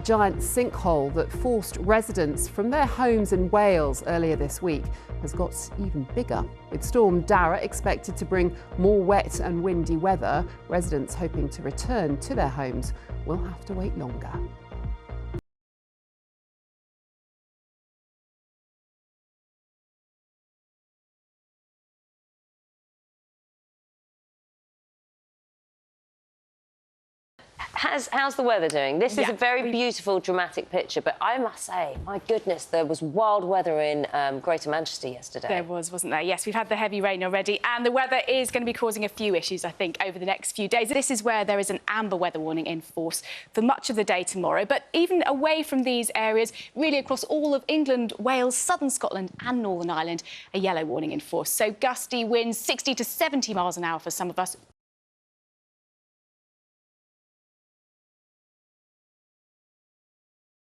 A giant sinkhole that forced residents from their homes in Wales earlier this week has got even bigger. With Storm Darragh expected to bring more wet and windy weather, residents hoping to return to their homes will have to wait longer. How's the weather doing? This is a very beautiful, dramatic picture, but I must say, my goodness, there was wild weather in Greater Manchester yesterday. There was, wasn't there? Yes, we've had the heavy rain already, and the weather is going to be causing a few issues, I think, over the next few days. This is where there is an amber weather warning in force for much of the day tomorrow, but even away from these areas, really across all of England, Wales, southern Scotland and Northern Ireland, a yellow warning in force. So gusty winds, 60 to 70 miles an hour for some of us.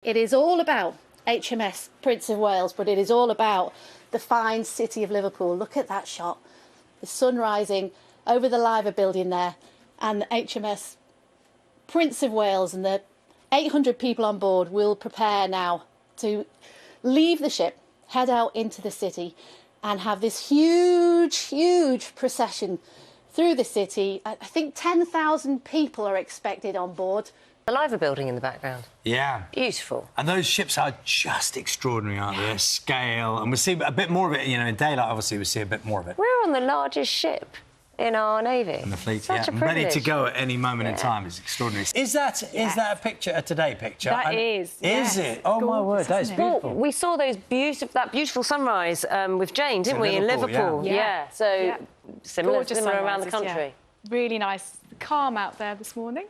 It is all about HMS Prince of Wales, but it is all about the fine city of Liverpool. Look at that shot. The sun rising over the Liver building there, and the HMS Prince of Wales and the 800 people on board will prepare now to leave the ship, head out into the city and have this huge procession through the city. I think 10,000 people are expected on board. The Liver building in the background. Yeah. Beautiful. And those ships are just extraordinary, aren't they? Their scale. And we'll see a bit more of it, you know, in daylight, obviously, we'll see a bit more of it. We're on the largest ship in our Navy. In the fleet, Such a and ready privilege. to go at any moment in time. It's extraordinary. Is that a picture, a Today picture? That is. Is it? Oh, my word, that is beautiful. Well, we saw that beautiful sunrise with Jane, didn't we, in Liverpool? Yeah. So similar Gorgeous around the sunrises, country. yeah. Really nice, calm out there this morning.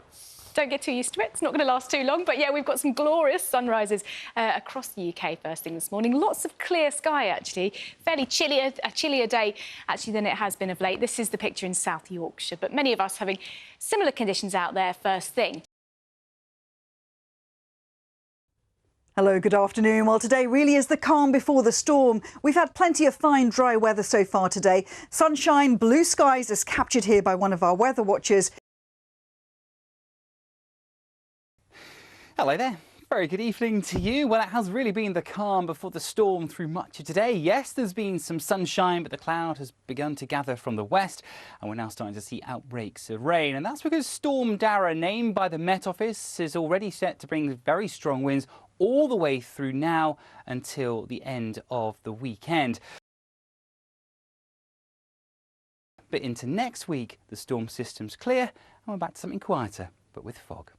Don't get too used to it. It's not going to last too long. But, yeah, we've got some glorious sunrises across the UK first thing this morning. Lots of clear sky, actually. Fairly chillier, a chillier day, actually, than it has been of late. This is the picture in South Yorkshire. But many of us having similar conditions out there first thing. Hello, good afternoon. Well, today really is the calm before the storm. We've had plenty of fine, dry weather so far today. Sunshine, blue skies as captured here by one of our weather watchers. Hello there. Very good evening to you. Well, it has really been the calm before the storm through much of today. Yes, there's been some sunshine, but the cloud has begun to gather from the west, and we're now starting to see outbreaks of rain. And that's because Storm Darragh, named by the Met Office, is already set to bring very strong winds all the way through now until the end of the weekend. But into next week, the storm system's clear, and we're back to something quieter, but with fog.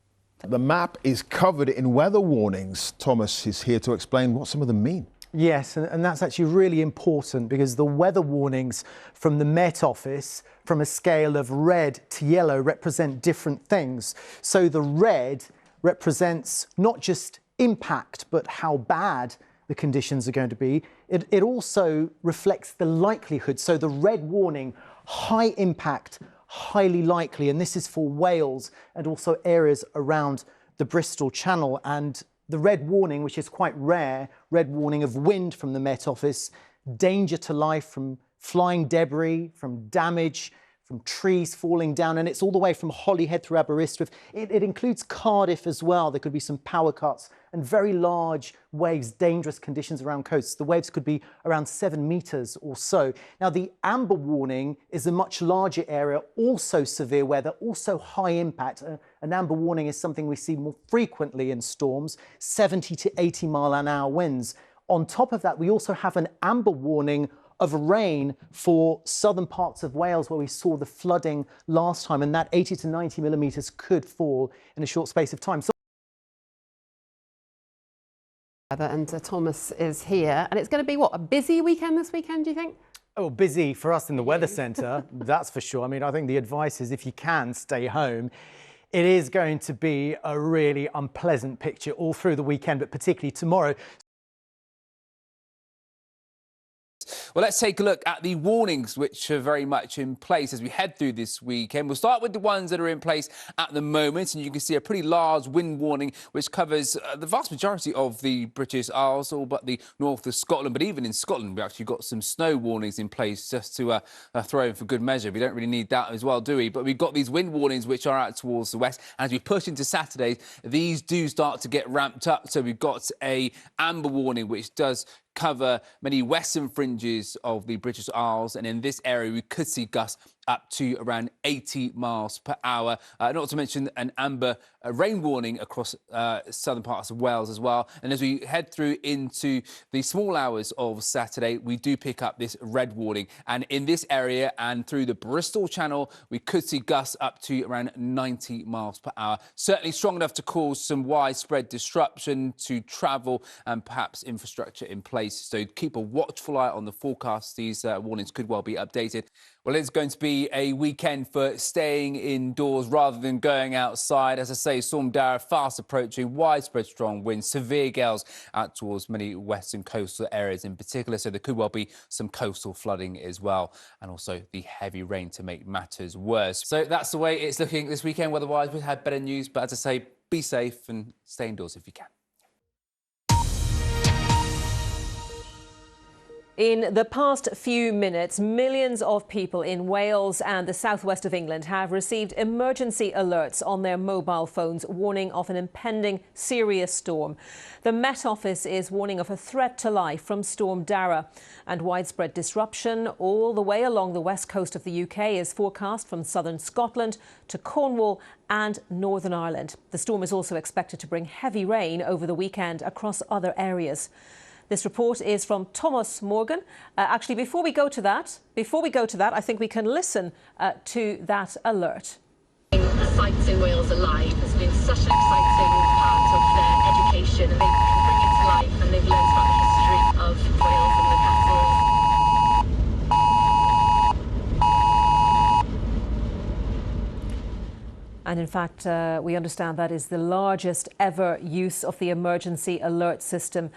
The map is covered in weather warnings. Thomas is here to explain what some of them mean. Yes, and that's actually really important because the weather warnings from the Met Office, from a scale of red to yellow, represent different things. So the red represents not just impact, but how bad the conditions are going to be. It also reflects the likelihood. So the red warning, high impact, highly likely, and this is for Wales and also areas around the Bristol Channel. And the red warning, which is quite rare, red warning of wind from the Met Office, danger to life from flying debris, from damage, from trees falling down, and it's all the way from Holyhead through Aberystwyth. It includes Cardiff as well. There could be some power cuts and very large waves, dangerous conditions around coasts. The waves could be around 7 metres or so. Now, the amber warning is a much larger area, also severe weather, also high impact. An amber warning is something we see more frequently in storms, 70 to 80 mile an hour winds. On top of that, we also have an amber warning of rain for southern parts of Wales where we saw the flooding last time, and that 80 to 90 millimetres could fall in a short space of time. And Thomas is here, and it's going to be, what, a busy weekend this weekend, do you think? Oh, busy for us in the weather centre, that's for sure. I mean, I think the advice is if you can, stay home. It is going to be a really unpleasant picture all through the weekend, but particularly tomorrow. Well, let's take a look at the warnings which are very much in place as we head through this weekend. We'll start with the ones that are in place at the moment, and you can see a pretty large wind warning which covers the vast majority of the British Isles, all but the north of Scotland. But even in Scotland, we've actually got some snow warnings in place just to throw in for good measure. We don't really need that as well, do we? But we've got these wind warnings which are out towards the west. As we push into Saturday, these do start to get ramped up. So we've got a amber warning which does cover many western fringes of the British Isles, and in this area we could see gusts up to around 80 miles per hour. Not to mention an amber rain warning across southern parts of Wales as well. And as we head through into the small hours of Saturday, we do pick up this red warning. And in this area and through the Bristol Channel, we could see gusts up to around 90 miles per hour. Certainly strong enough to cause some widespread disruption to travel and perhaps infrastructure in place. So keep a watchful eye on the forecast. These warnings could well be updated. Well, it's going to be a weekend for staying indoors rather than going outside. As I say, Storm Darragh fast approaching, widespread strong winds, severe gales out towards many western coastal areas in particular. So there could well be some coastal flooding as well, and also the heavy rain to make matters worse. So that's the way it's looking this weekend. Weather-wise, we've had better news, but as I say, be safe and stay indoors if you can. In the past few minutes, millions of people in Wales and the southwest of England have received emergency alerts on their mobile phones warning of an impending serious storm. The Met Office is warning of a threat to life from Storm Darragh, and widespread disruption all the way along the west coast of the UK is forecast from southern Scotland to Cornwall and Northern Ireland. The storm is also expected to bring heavy rain over the weekend across other areas. This report is from Thomas Morgan. Actually, before we go to that, I think we can listen to that alert. Sites in Wales Alive has been such an exciting part of their education, and they can bring it to life, and they've learned about the history of Wales and the castles. And in fact, we understand that is the largest ever use of the emergency alert system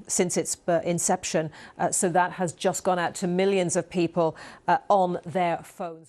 since its inception. So that has just gone out to millions of people on their phones.